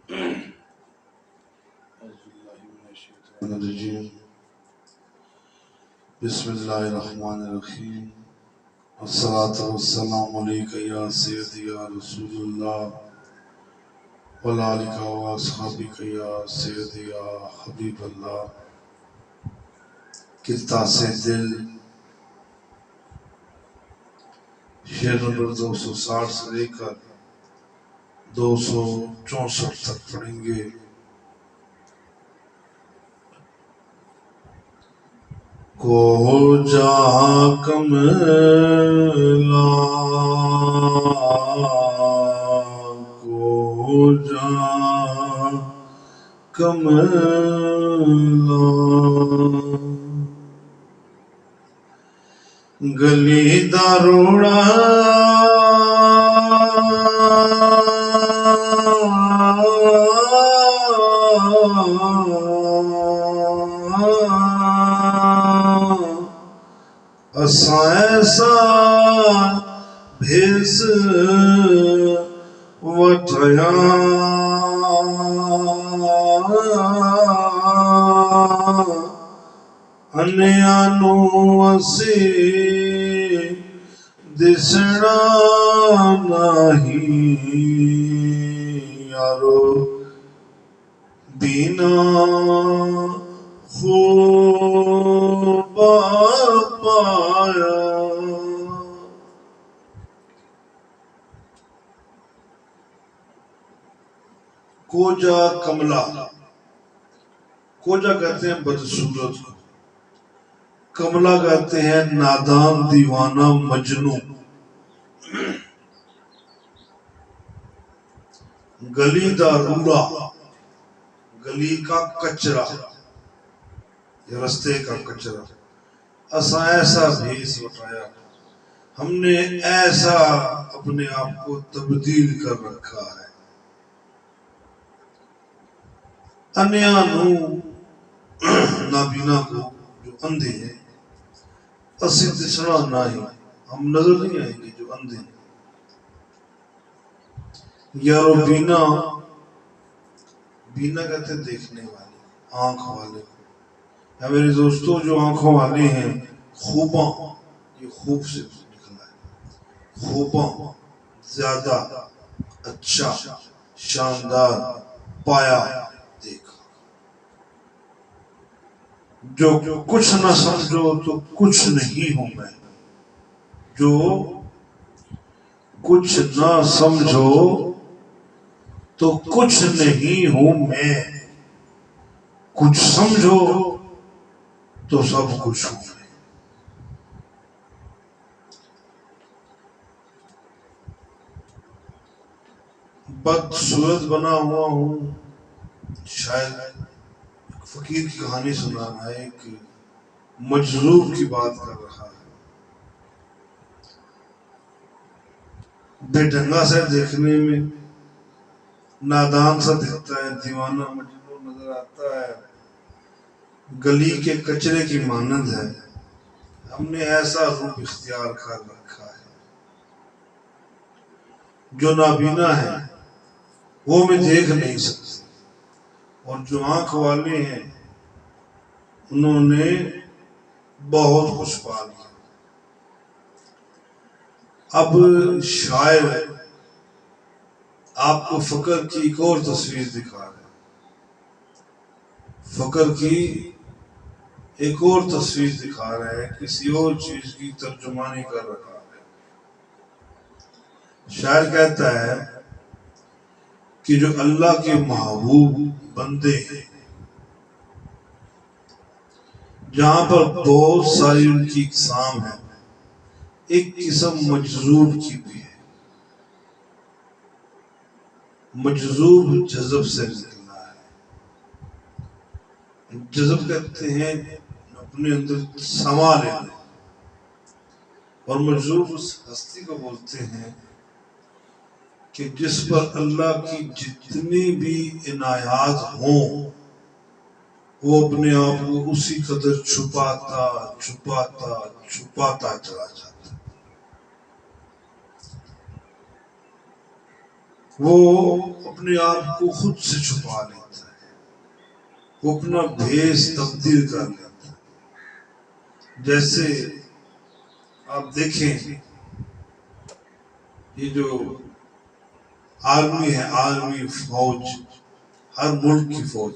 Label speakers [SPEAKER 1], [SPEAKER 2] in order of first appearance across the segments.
[SPEAKER 1] بسم اللہ الرحمن الرحیم الصلاۃ والسلام علیک یا سیدی یا رسول اللہ وعلی آلک و اصحابک یا سیدی یا حبیب اللہ۔ کتا سے دل شعر نمبر 260 سے لے کر 264 تک پڑھیں گے۔ کو جا کملا کو جا کملا گلی داروڑا اساں ایسا بھیس وٹھیا انیانو اسی دسنا نہیں یارو بینا خوب پایا۔ کوجا کملا، کوجا کہتے ہیں بدصورت کو، کملا کہتے ہیں نادان دیوانہ مجنوں۔ گلی دا روڑا، گلی کا کچرا یا رستے کا کچرا، اساں ایسا بھیس اٹھایا، ہم نے ایسا اپنے آپ کو تبدیل کر رکھا ہے۔ انیانو نابینا کو جو اندھے ہیں، اسی دسنا نہیں، ہم نظر نہیں آئیں گے جو اندھے ہیں۔ یارو بینا، بینا کہتے ہیں دیکھنے والے، آنکھ والے۔ یا میرے دوستو جو آنکھوں والے ہیں، خوباں، یہ خوب سے نکلا ہے، خوباں زیادہ اچھا شاندار پایا دیکھا۔ جو کچھ نہ سمجھو تو کچھ نہیں ہوں میں، جو کچھ نہ سمجھو تو کچھ نہیں ہوں میں، کچھ سمجھو تو سب کچھ ہوں میں۔ بدصورت بنا ہوا ہوں، شاید فقیر کی کہانی سنانا ہے، ایک مجذوب کی بات کر رہا ہے، بے ڈھنگا سے دیکھنے میں نادان سا دکھتا ہے، دیوانہ مجنون نظر آتا ہے، گلی کے کچرے کی مانند ہے، ہم نے ایسا روپ اختیار کر رکھا ہے۔ جو نابینا ہے وہ میں دیکھ نہیں سکتے، اور جو آنکھ والے ہیں انہوں نے بہت کچھ پا لیا۔ اب شاعر آپ کو فقر کی ایک اور تصویر دکھا رہے ہیں، فقر کی ایک اور تصویر دکھا رہے ہیں، کسی اور چیز کی ترجمانی کر رہا ہے۔ شاعر کہتا ہے کہ جو اللہ کے محبوب بندے ہیں، جہاں پر بہت ساری ان کی اقسام ہیں، ایک قسم مجذوب کی بھی ہے۔ مجذوب جذب سے نکلا ہے، جذب کہتے ہیں اپنے اندر سما لینا، اور مجذوب اس ہستی کو بولتے ہیں کہ جس پر اللہ کی جتنی بھی عنایات ہوں وہ اپنے آپ کو اسی قدر چھپاتا چھپاتا چھپاتا چلا جاتا ہے۔ وہ اپنے آپ کو خود سے چھپا لیتا ہے، وہ اپنا بھیس تبدیل کر لیتا ہے۔ جیسے آپ دیکھیں یہ جو آرمی ہے، آرمی فوج، ہر ملک کی فوج،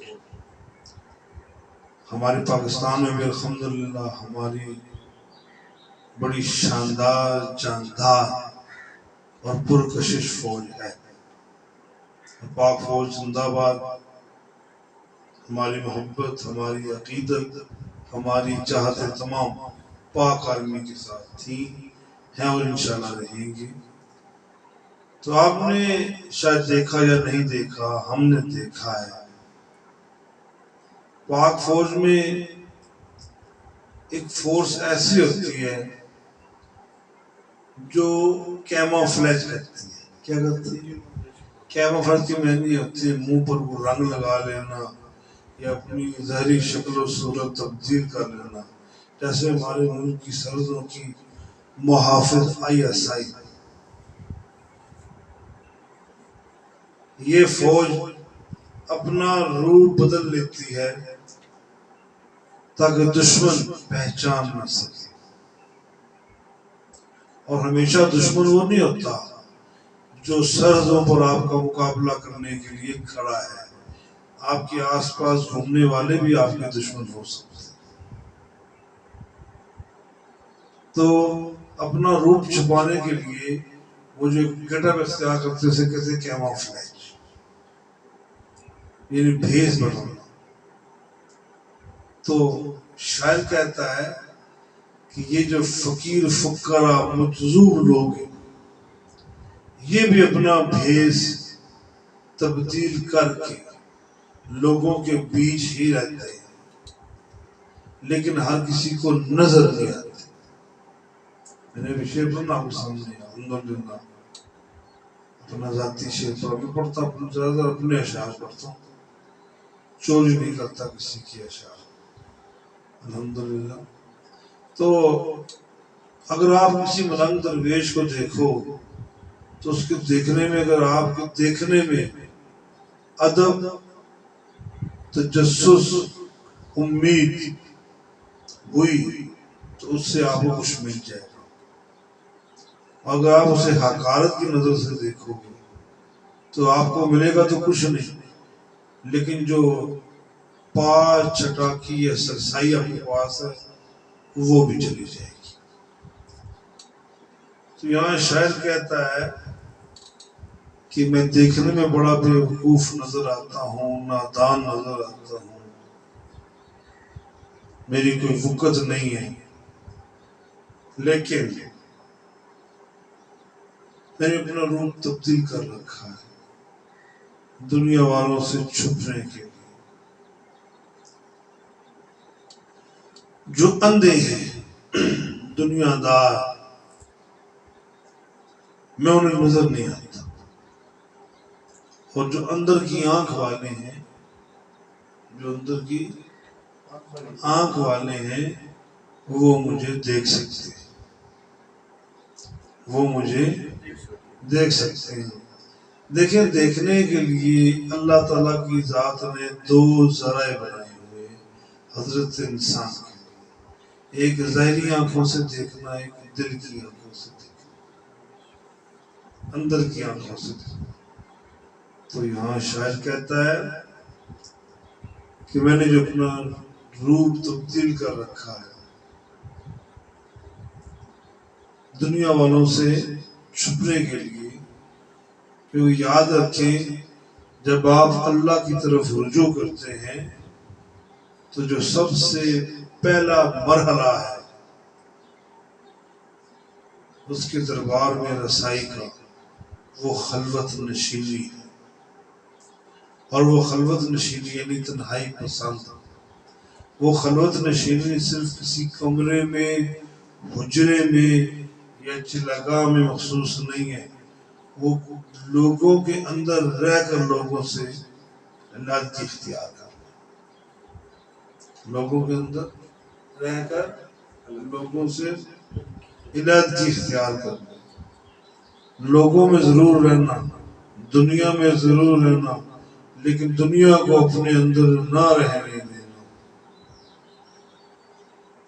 [SPEAKER 1] ہمارے پاکستان میں بھی الحمدللہ ہماری بڑی شاندار، جاندار اور پرکشش فوج ہے۔ پاک فوج زندہ باد، ہماری محبت، ہماری عقیدت، ہماری چاہتیں تمام پاک آرمی کے ساتھ تھی، ہیں اور انشاءاللہ رہیں گی۔ تو آپ نے شاید دیکھا یا نہیں دیکھا، ہم نے دیکھا ہے پاک فوج میں ایک فورس ایسی ہوتی ہے جو کیموفلیج کرتی ہے۔ کیا کرتی ہے؟ کیموفلیج کی معنی ہوتی ہے منہ پر وہ رنگ لگا لینا یا اپنی ظاہری شکل و صورت تبدیل کر لینا، جیسے ہمارے ملک کی سرحدوں کی محافظ ISI، یہ فوج اپنا روپ بدل لیتی ہے تاکہ دشمن پہچان نہ سکے، اور ہمیشہ دشمن وہ نہیں ہوتا جو سرحدوں پر آپ کا مقابلہ کرنے کے لیے کھڑا ہے، آپ کے آس پاس گھومنے والے بھی آپ کے دشمن ہو سکتے ہیں۔ تو اپنا روپ چھپانے کے لیے وہ جو گیٹ اپ اختیار کرتے اسے کہتے ہیں کیموفلیج، یعنی بھیس بدلنا۔ تو شاعر کہتا ہے کہ یہ جو فقیر فقرا مجذوب لوگ ہیں، یہ بھی اپنا بھیس تبدیل کر کے لوگوں کے بیچ ہی رہتے ہیں، لیکن ہر کسی کو نظر نہیں آتے۔ میں نے شعر پڑھنا آپ کے سامنے، الحمدللہ اپنا ذاتی شعر پر بھی پڑھتا ہوں، زیادہ تر اپنے اشعار پڑھتا ہوں، چوری نہیں کرتا کسی کی اشعار، الحمدللہ۔ تو اگر آپ کسی ملنگ درویش کو دیکھو تو اس کے دیکھنے میں، اگر آپ کے دیکھنے میں ادب، تجسس، امید ہوئی تو اس سے آپ کو کچھ مل جائے گا۔ اگر آپ اسے حقارت کی نظر سے دیکھو گے تو آپ کو ملے گا تو کچھ نہیں، لیکن جو پاس چٹاکی یا سرسائی آپ کے پاس ہے وہ بھی چلی جائے گی۔ تو یہاں شاعر کہتا ہے کہ میں دیکھنے میں بڑا بیوقوف نظر آتا ہوں، نادان نظر آتا ہوں، میری کوئی وقت نہیں ہے، لیکن میں نے اپنا روپ تبدیل کر رکھا ہے دنیا والوں سے چھپنے کے لیے۔ جو اندھے ہیں، دنیا دار، میں انہیں نظر نہیں آتا، اور جو اندر کی آنکھ والے ہیں، جو اندر کی آنکھ والے ہیں وہ مجھے دیکھ سکتے ہیں، وہ مجھے دیکھ سکتے ہیں۔ دیکھیں، دیکھنے کے لیے اللہ تعالیٰ کی ذات نے دو ذرائع بنائے ہوئے حضرت انسان کے لیے، ایک ظاہری آنکھوں سے دیکھنا، ایک دل کی آنکھوں سے دیکھنا، اندر کی آنکھوں سے دیکھنا۔ تو یہاں شاعر کہتا ہے کہ میں نے جو اپنا روپ تبدیل کر رکھا ہے دنیا والوں سے چھپنے کے لیے، کیونکہ یاد رکھیں جب آپ اللہ کی طرف رجوع کرتے ہیں تو جو سب سے پہلا مرحلہ ہے اس کے دربار میں رسائی کا، وہ خلوت نشینی ہے، اور وہ خلوت نشینی یعنی تنہائی پسند۔ وہ خلوت نشینی صرف کسی کمرے میں، حجرے میں یا چلاگاہ میں مخصوص نہیں ہے، وہ لوگوں کے اندر رہ کر لوگوں سے علیحدگی اختیار کرنا، لوگوں کے اندر رہ کر لوگوں سے علیحدگی اختیار کرنا، لوگوں میں ضرور رہنا، دنیا میں ضرور رہنا لیکن دنیا کو اپنے اندر نہ رہنے دینا،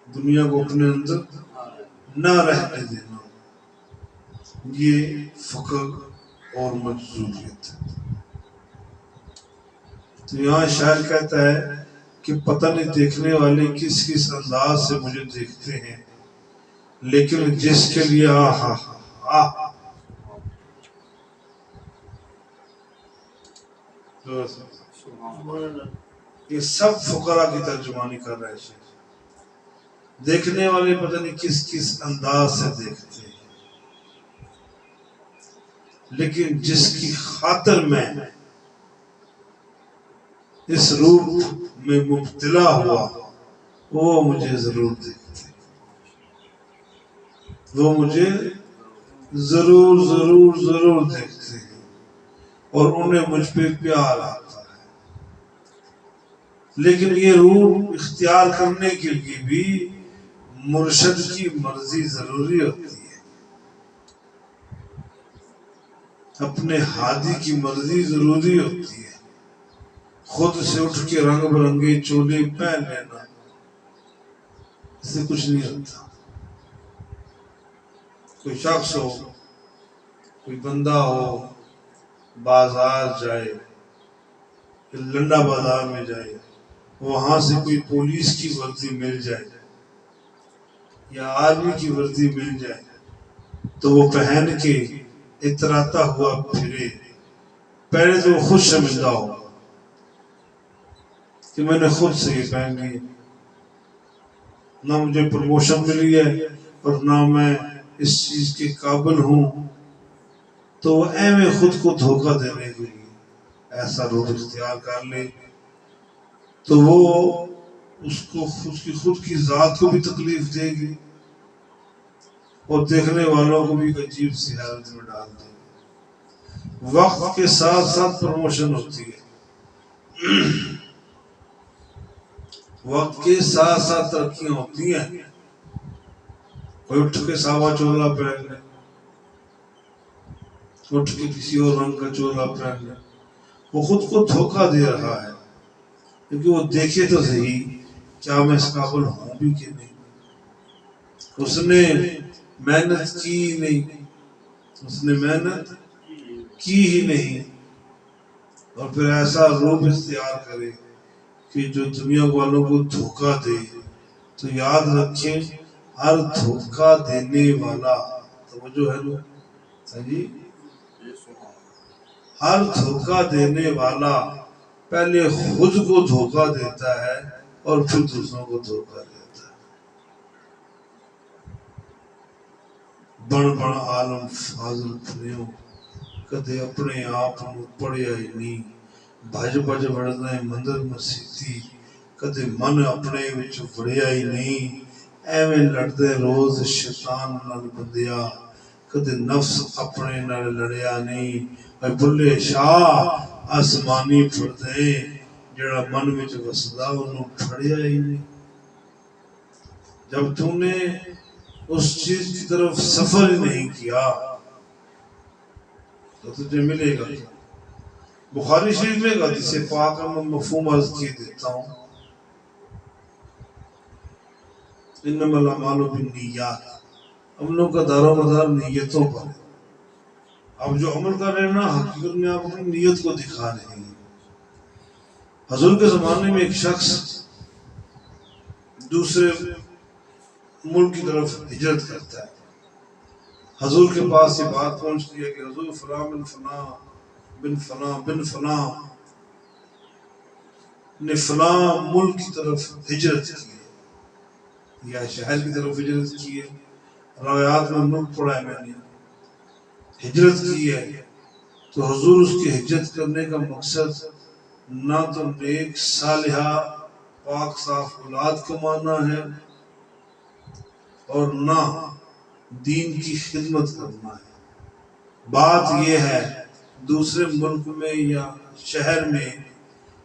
[SPEAKER 1] دنیا کو اپنے اندر نہ رہنے دینا، یہ فقر اور مجذوبیت ہے۔ تو یہاں شاعر کہتا ہے کہ پتہ نہیں دیکھنے والے کس کس انداز سے مجھے دیکھتے ہیں، لیکن جس کے لیے یہ سب فقراء کی ترجمانی کر رہے ہیں۔ دیکھنے والے پتہ نہیں کس کس انداز سے دیکھتے ہیں، لیکن جس کی خاطر میں اس روح میں مبتلا ہوا وہ مجھے ضرور دیکھتے، وہ مجھے ضرور ضرور ضرور دیکھتے ہیں اور انہیں مجھ پہ پیار آتا ہے۔ لیکن یہ روح اختیار کرنے کے لیے بھی مرشد کی مرضی ضروری ہوتی ہے، اپنے ہادی کی مرضی ضروری ہوتی ہے۔ خود سے اٹھ کے رنگ برنگے چولے پہن لینا اس سے کچھ نہیں ہوتا۔ کوئی شخص ہو، کوئی بندہ ہو، بازار جائے، لنڈا بازار میں جائے، وہاں سے کوئی پولیس کی وردی مل جائے یا آرمی کی وردی مل جائے تو وہ پہن کے اتراتا ہوا پھرے، پہلے تو وہ خود شرمندہ ہو کہ میں نے خود سے یہ پہن لی، نہ مجھے پروموشن ملی ہے اور نہ میں اس چیز کے قابل ہوں، تو وہ ایویں خود کو دھوکہ دینے کے لیے ایسا روح اختیار کر لے تو وہ اس کی خود کی ذات کو بھی تکلیف دے گی اور دیکھنے والوں کو بھی ایک عجیب سی حالت میں ڈال دے گی۔ وقت کے ساتھ ساتھ پروموشن ہوتی ہے، وقت کے ساتھ ساتھ ترقیاں ہوتی ہیں۔ کوئی اٹھ کے ساوا چولا پہن لے، اٹھ کے کسی اور رنگ کا چولا پہن لے، وہ خود کو دھوکہ دے رہا ہے، کیونکہ وہ دیکھے تو صحیح کیا میں اس قابل ہوں بھی کہ نہیں۔ اس نے محنت کی نہیں، اس نے محنت کی ہی نہیں، اور پھر ایسا روپ اختیار کرے کہ جو دنیا والوں کو دھوکہ دے۔ تو یاد رکھیں ہر دھوکہ دینے والا، توجہ ہے لوگ، جی، ہر دھوکہ دینے والا پہلے خود کو دھوکہ دیتا ہے اور پھر دوسروں کو دھوکہ دیتا ہے۔ بڑ بڑ عالم فاضل پھریوں کدے اپنے آپ کو پڑھیا ہی نہیں، بھج بھج بڑھنا مندر مسیتی کدے من اپنے وچ وڑیا ہی نہیں، ایویں لڑدے روز شیطان نال بندیا کدے نفس اپنے نال لڑیا نہیں۔ اے بلے شاہ آسمانی پھردے جڑا من وچ وسدا انہوں پھڑیا ہی نہیں۔ جب تو نے اس چیز کی طرف سفر ہی نہیں کیا تو تجھے ملے گا۔ بخاری شریف میں حدیث پاک میں مفہوم عرض کیے دیتا ہوں، انما الاعمال بالنیات، عملوں کا دار و مدار نیتوں پر ہے۔ اب جو عمل کر رہے ہیں نا حقیقت میں آپ اپنی نیت کو دکھا رہے ہیں۔ حضور کے زمانے میں ایک شخص دوسرے ملک کی طرف ہجرت کرتا ہے، حضور کے پاس یہ بات پہنچتی ہے کہ حضور فلاں بن فلاں بن فلاں بن فلاں نے فلاں ملک کی طرف ہجرت کی ہے یا شہر کی طرف ہجرت کی ہے، روایات میں ملک پڑھا ہے میں نے، ہجرت کی ہے۔ تو حضور اس کی ہجرت کرنے کا مقصد نہ تو نیک صالحہ پاک صاف اولاد کمانا ہے اور نہ دین کی خدمت کرنا ہے۔ بات یہ ہے دوسرے ملک میں یا شہر میں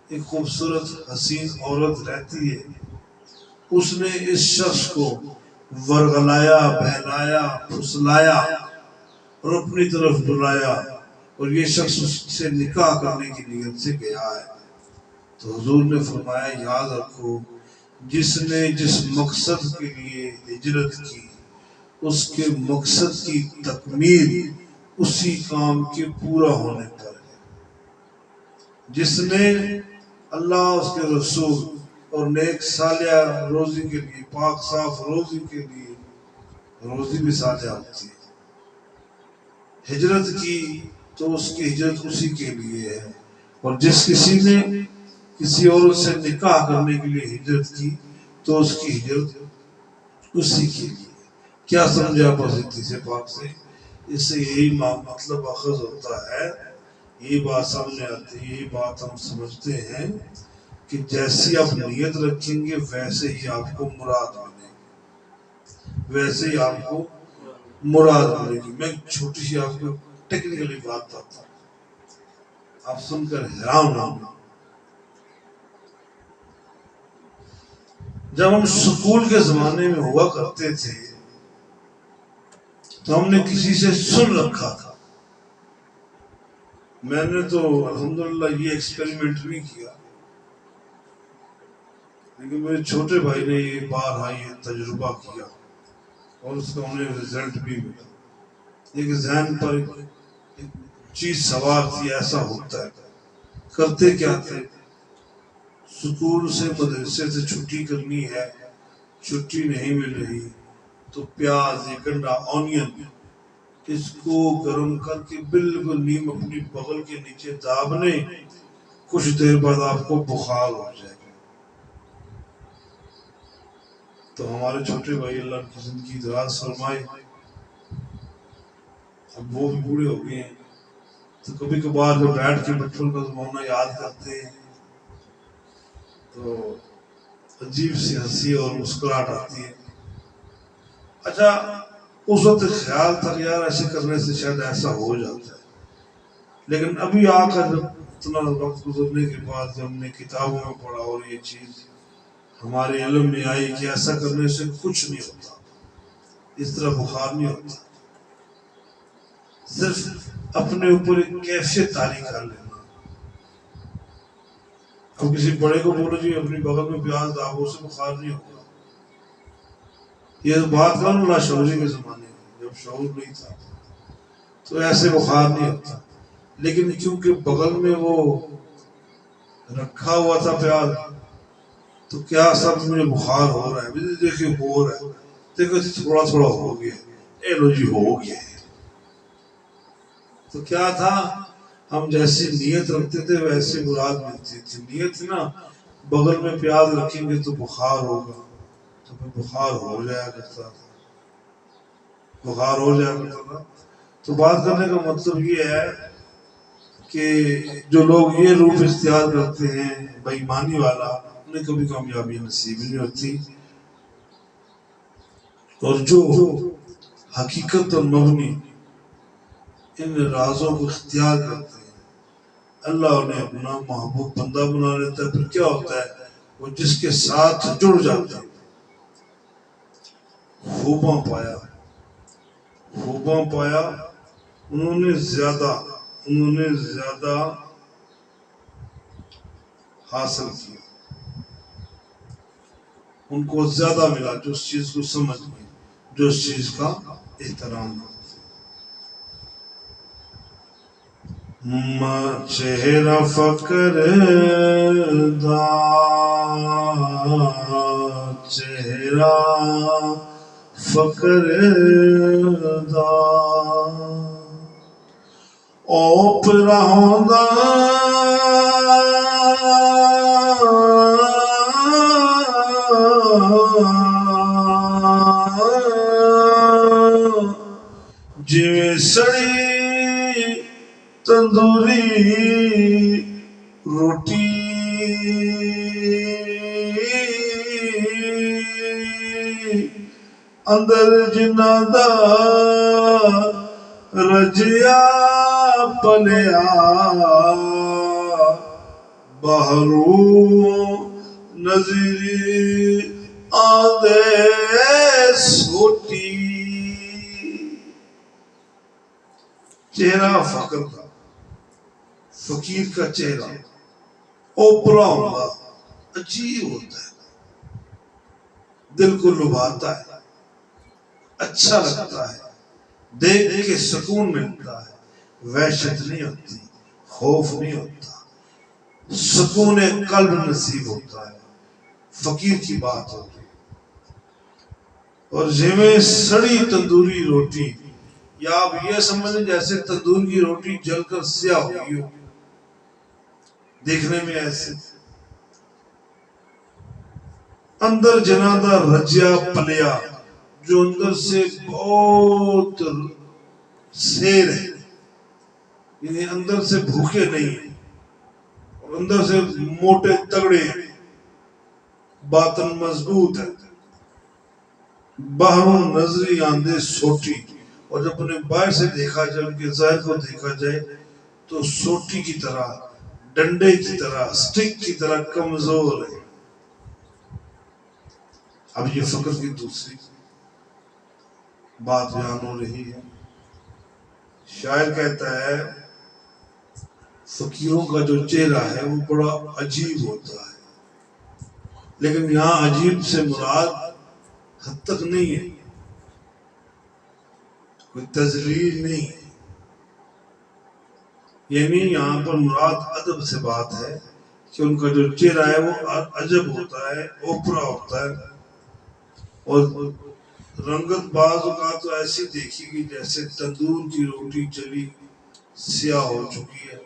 [SPEAKER 1] ایک خوبصورت حسین عورت رہتی ہے، اس نے اس شخص کو ورغلایا، بہلایا، پھسلایا اور اپنی طرف بلایا اور یہ شخص اس سے نکاح کرنے کی نیت سے گیا ہے، تو حضور نے فرمایا یاد رکھو جس نے جس مقصد کے لیے ہجرت کی اس کے مقصد کی تکمیل اسی کام کے پورا ہونے پر ہے۔ جس نے اللہ اس کے رسول اور نیک صالحہ روزی کے لیے، پاک صاف روزی کے لیے، روزی بھی صالحہ ہوتی ہے، ہجرت کی تو اس کی ہجرت اسی کے لیے ہے، اور جس کسی نے کسی اور سے نکاح کرنے کے لیے ہجرت کی تو اس کی ہجرت اسی کے لیے۔ کیا سمجھا آپ حدیث پاک سے؟ اس سے یہی مطلب اخذ ہوتا ہے، یہی بات سامنے آتی ہے، یہی بات ہم سمجھتے ہیں کہ جیسی آپ نیت رکھیں گے ویسے ہی آپ کو مراد ملے گی، ویسے ہی آپ کو مراد ملے گی۔ میں چھوٹی سی آپ کو ٹیکنیکلی بات بتاتا ہوں، آپ سن کر حیران ہوں۔ جب ہم سکول کے زمانے میں ہوا کرتے تھے تو ہم نے کسی سے سن رکھا تھا، میں نے تو الحمدللہ یہ ایکسپیریمنٹ نہیں کیا، لیکن میرے چھوٹے بھائی نے یہ بارہا یہ تجربہ کیا اور اس کا انہیں رزلٹ بھی ملا۔ ایک ذہن پر ایک چیز سوار تھی، ایسا ہوتا ہے۔ کرتے کیا تھے؟ سکول سے مدرسے سے چھٹی کرنی ہے، چھٹی نہیں مل رہی تو پیاز، ایک گنڈا، آنین، اس کو گرم کر کے بالکل نیم اپنی بغل کے نیچے دابنے، کچھ دیر بعد آپ کو بخار ہو جائے گا۔ تو ہمارے چھوٹے بھائی اللہ کی زندگی دراز فرمائے، اب وہ بھی بوڑھے ہو گئے ہیں، تو کبھی کبھار جو بیٹھ کے بچپن کا زمانہ یاد کرتے ہیں تو عجیب سی ہنسی اور مسکراہٹ آتی ہے۔ اچھا اس وقت خیال تھا یار ایسے کرنے سے شاید ایسا ہو جاتا ہے، لیکن ابھی آ کر اتنا وقت گزرنے کے بعد جب ہم نے کتابوں میں پڑھا اور یہ چیز ہمارے علم میں آئی کہ ایسا کرنے سے کچھ نہیں ہوتا، اس طرح بخار نہیں ہوتا، صرف اپنے اوپر ایک کیفیت طاری کر لینا۔ اب کسی بڑے کو بولو جی اپنی بغل میں پیاز دابو سے بخار نہیں ہوگا، یہ بات کروں لاشعوری کے زمانے میں جب شعور نہیں تھا تو ایسے بخار نہیں ہوتا، لیکن کیونکہ بغل میں وہ رکھا ہوا تھا پیاز تو کیا سب مجھے بخار ہو رہا ہے، دیکھیں ہو رہا ہے، دیکھو تھوڑا تھوڑا ہو گیا، اے لو جی ہو گیا۔ تو کیا تھا، ہم جیسی نیت رکھتے تھے ویسے مراد ملتی تھی۔ نیت نا بغل میں پیاز رکھیں گے تو بخار ہوگا، تو پھر بخار ہو جایا کرتا تھا، بخار ہو جایا کرتا تھا۔ تو بات کرنے کا مطلب یہ ہے کہ جو لوگ یہ روپ اختیار کرتے ہیں بے ایمانی والا، انہیں کبھی کامیابی نصیب نہیں ہوتی، اور جو حقیقت اور مبنی ان رازوں کو اختیار کرتے ہیں اللہ انہیں اپنا محبوب بندہ بنا لیتا ہے۔ پھر کیا ہوتا ہے، وہ جس کے ساتھ جڑ جاتے ہیں، خوباں پایا، خوباں پایا، انہوں نے زیادہ حاصل کیا، ان کو زیادہ ملا، جو اس چیز کو سمجھ گئے، جو اس چیز کا احترام کرتے۔ چہرہ فقر دا، چہرہ فقر دا، اوپرا ہوندا جویں سڑی تندوری روٹی، اندر جنہ دا رجیا پلیا، باہروں نظری آدھے سوٹی۔ چہرہ فقر کا، فقیر کا چہرہ اوپرا ہوگا، عجیب ہوتا ہے، دل کو لبھاتا ہے، اچھا لگتا ہے، دیکھ کے سکون ملتا ہے، وحشت نہیں ہوتی، خوف نہیں ہوتا، سکون قلب نصیب ہوتا ہے۔ فقیر کی بات ہو رہی، اور جیویں سڑی تندوری روٹی، یا آپ یہ سمجھیں جیسے تندور کی روٹی جل کر سیاہ ہو گئی ہو، دیکھنے میں ایسے، اندر جنادہ رجیا پلیا، جو اندر سے بہت سیر ہے، یعنی اندر سے بھوکے نہیں ہیں، اور اندر سے موٹے تگڑے ہیں، باطن مضبوط ہے، باہروں نظری آندے سوٹی، اور جب انہیں باہر سے دیکھا جائے، ان کے ظاہر کو دیکھا جائے تو سوٹی کی طرح، ڈنڈے کی طرح، سٹک کی طرح کمزور ہے۔ اب یہ فقر کی دوسری بات بیان ہو رہی ہے۔ شاعر کہتا ہے فقیروں کا جو چہرہ ہے وہ بڑا عجیب ہوتا ہے، لیکن یہاں عجیب سے مراد حد تک نہیں ہے، کوئی تذلیل نہیں ہے، یعنی یہاں پر مراد ادب سے بات ہے کہ ان کا جو چہرہ ہے وہ عجب ہوتا ہے، اوپرا ہوتا ہے، اور رنگت بعض اوقات تو ایسی دیکھی گی جیسے تندور کی روٹی جلی سیاہ ہو چکی ہے،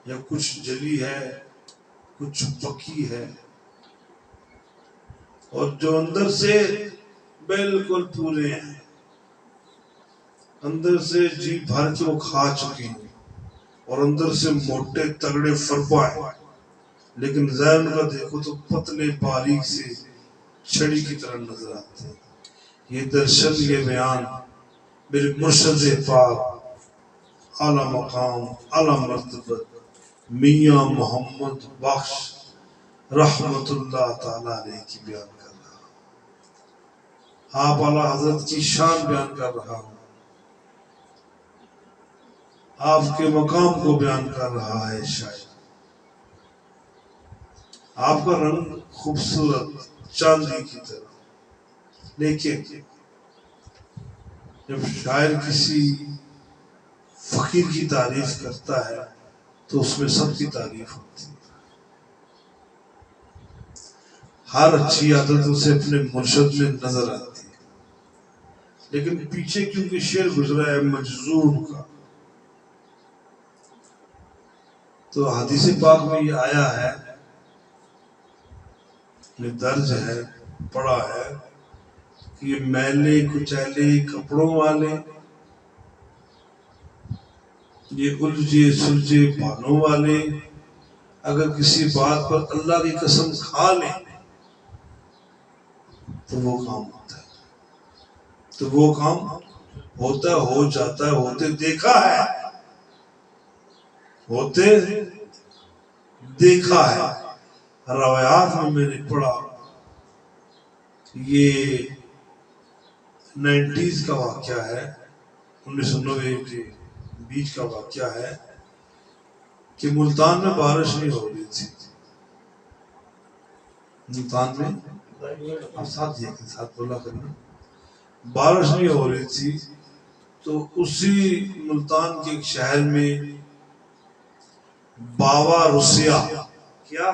[SPEAKER 1] یا کچھ جلی ہے، کچھ پکی ہے، اور جو اندر سے بالکل پورے ہیں، اندر سے جی بھر کے وہ کھا چکے ہیں، اور اندر سے موٹے تگڑے فرپا ہے، لیکن ظاہر کا دیکھو تو پتلے باریک سے چھڑی کی طرح نظر آتے ہیں۔ یہ درشن، یہ بیان میرے مرشد پاک اعلی مقام، اعلی مرتبت میاں محمد بخش رحمت اللہ تعالیٰ علیہ کی بیان کر رہا ہوں، آپ اعلی حضرت کی شان بیان کر رہا ہوں، آپ کے مقام کو بیان کر رہا ہے شاعر۔ آپ کا رنگ خوبصورت چاندی کی طرح، لیکن جب شاعر کسی فقیر کی تعریف کرتا ہے تو اس میں سب کی تعریف ہوتی ہے، ہر اچھی عادت اسے اپنے مرشد میں نظر آتی ہے، لیکن پیچھے کیونکہ شعر گزرا ہے مجذوب کا، تو حدیث پاک میں یہ آیا ہے، یہ درج ہے، پڑا ہے کہ یہ میلے کچیلے کپڑوں والے، یہ الجھے سلجھے بالوں والے، اگر کسی بات پر اللہ کی قسم کھا لیں تو وہ کام ہوتا ہے، تو وہ کام ہوتا ہو جاتا ہے، ہوتے دیکھا ہے، ہوتے دیکھا ہے۔ روایات میں نے پڑھا، یہ 90s کا واقعہ ہے، 1990 کے بیچ کا واقعہ ہے کہ ملتان میں بارش نہیں ہو رہی تھی، ملتان میں آپ ساتھ یہ کے ساتھ بولا کرنا، بارش نہیں ہو رہی تھی، تو اسی ملتان کے ایک شہر میں بابا رسیہ، کیا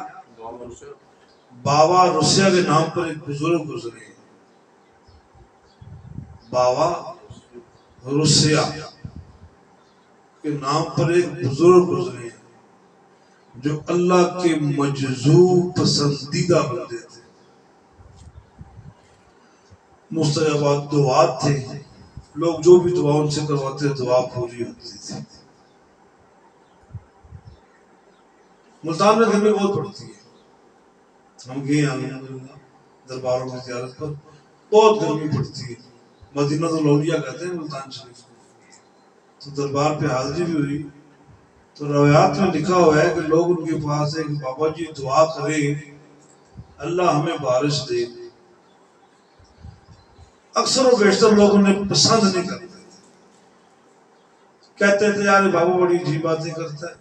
[SPEAKER 1] بابا رسیہ کے نام پر ایک بزرگ گزرے، بابا رسیہ کے نام پر ایک بزرگ گزرے جو اللہ کے مجذوب پسندیدہ بندے تھے، مستجابات دعات تھے، لوگ جو بھی دعا ان سے کرواتے دعا پوری ہوتی تھی۔ ملتان میں گرمی بہت پڑتی ہے، ہم گئے الحمدللہ درباروں کی زیارت پر، بہت گرمی پڑتی ہے، مدینہ الاولیاء کہتے ہیں ملتان شریف کو، تو دربار پہ حاضری بھی ہوئی، تو روایات میں لکھا ہوا ہے کہ لوگ ان کے پاس ہے کہ بابا جی دعا کریں اللہ ہمیں بارش دے، اکثر و بیشتر لوگ انہیں پسند نہیں کرتے، کہتے تھے یار بابا بڑی عجیب باتیں کرتا ہے،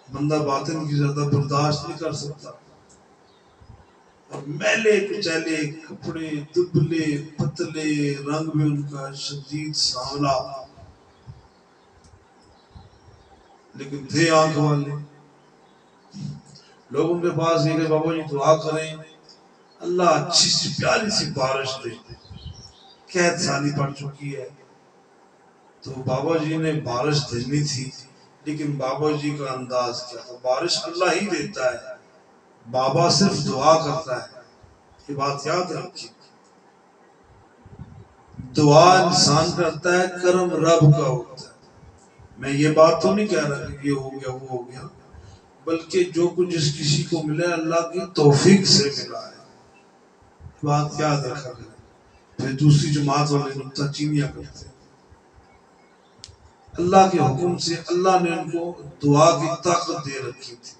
[SPEAKER 1] بندہ باطن کی زیادہ برداشت نہیں کر سکتا، اور میلے کچیلے کپڑے، دبلے پتلے، رنگ بھی ان کا شدید سانولا، لیکن تھے آنکھ والے۔ لوگ ان کے پاس گئے کہ بابا جی دعا کریں اللہ اچھی سی پیاری سی بارش دے، قحط سالی پڑ چکی ہے۔ تو بابا جی نے بارش دینی تھی، لیکن بابا جی کا انداز کیا تھا، بارش اللہ ہی دیتا ہے، بابا صرف دعا کرتا ہے۔ یہ بات یاد رکھیے، دعا انسان کرتا ہے، کرم رب کا ہوتا ہے۔ میں یہ بات تو نہیں کہہ رہا کہ یہ ہو گیا وہ ہو گیا، بلکہ جو کچھ جس کسی کو ملا اللہ کی توفیق سے ملا ہے، بات یاد رکھا کریں۔ پھر دوسری جماعت والے نکتہ چینیاں کرتے ہیں، اللہ کے حکم سے اللہ نے ان کو دعا کی طاقت دے رکھی تھی،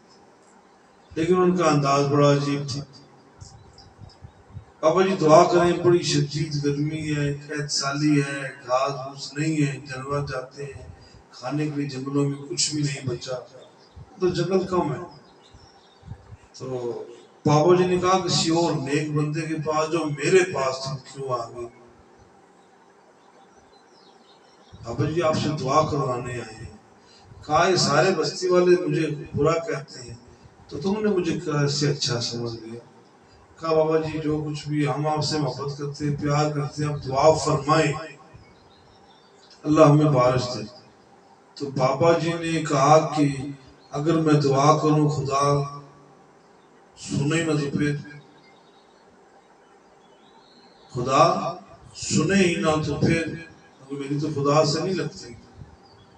[SPEAKER 1] لیکن ان کا انداز بڑا عجیب تھا۔ بابا جی دعا کریں، بڑی شدید گرمی ہے، قحط سالی ہے، گھاس پھوس نہیں ہے، جانور جاتے ہیں، کھانے کے لیے جنگلوں میں کچھ بھی نہیں بچا، تو جنگل کم ہے۔ تو بابا جی نے کہا کسی اور نیک بندے کے پاس جو میرے پاس تم کیوں آ گئے؟ بابا جی آپ سے دعا کروانے آئے ہیں۔ کہا یہ سارے بستی والے مجھے برا کہتے ہیں، تو تم نے مجھے کیسے اچھا سمجھ لیا؟ کہا بابا جی جو کچھ بھی ہم آپ سے محبت کرتے ہیں، پیار کرتے ہیں، آپ دعا فرمائیں اللہ ہمیں بارش دے۔ تو بابا جی نے کہا کہ اگر میں دعا کروں خدا سنے نہ تو پھر، خدا سنے ہی نہ تو پھر میری تو خدا سے نہیں لگتی۔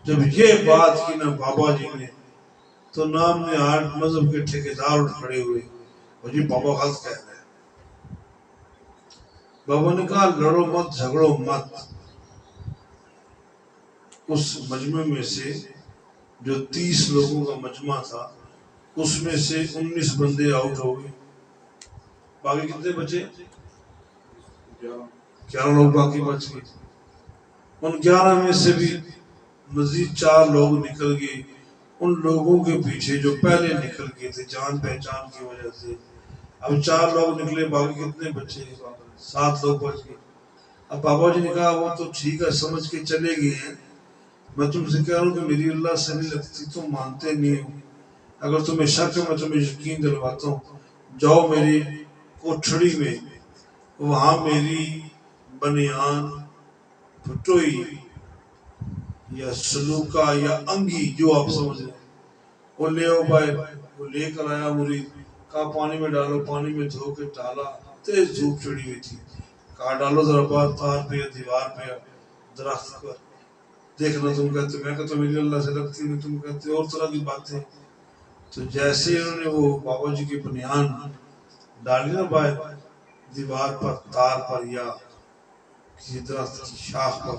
[SPEAKER 1] جب یہ بات کی نا بابا جی نے، تو نام نے آٹھ مذہب کے ٹھیکیدار اٹھ کھڑے ہوئے، اور جی بابا غلط کہہ رہے ہیں۔ بابا نے کہا لڑو مت، جھگڑو مت۔ اس مجمع میں سے جو 30 لوگوں کا مجمع تھا، اس میں سے 19 بندے آؤٹ ہو گئے، باقی کتنے بچے؟ 11 لوگ باقی بچ گئے۔ ان 11 میں سے بھی مزید 4 لوگ نکل گئے، ان لوگوں کے پیچھے جو پہلے نکل گئے تھے جان پہچان کی وجہ سے۔ اب 4 لوگ نکلے، باقی کتنے بچے؟ 7 لوگ بچ گئے۔ اب بابا جی نے کہا وہ تو ٹھیک ہے سمجھ کے چلے گئے ہیں، میں تم سے کہہ رہا ہوں کہ میری اللہ سے نہیں لگتی، تم مانتے نہیں ہو، اگر تمہیں شک ہے میں تمہیں یقین دلواتا ہوں، جاؤ میری کوٹھڑی میں، وہاں میری بنیان پھٹوئی یا سلوکا یا انگی جو آپ سمجھ لیں وہ لے آؤ باہر۔ وہ لے کر آیا مرید، کہا پانی میں ڈالو، پانی میں دھو کے ڈالا، تیز دھوپ چڑی ہوئی تھی، کہا ڈالو ذرا بار تار پہ یا دیوار پہ یا درخت پر، دیکھنا تم کہتے، میں کہتا میری اللہ سے لگتی نہیں، تم کہتے اور طرح کی باتیں۔ تو جیسے انہوں نے وہ بابا جی کی بنیان ڈالی نا باہر دیوار پر، تار پر یا کسی درخت کی شاخ پر،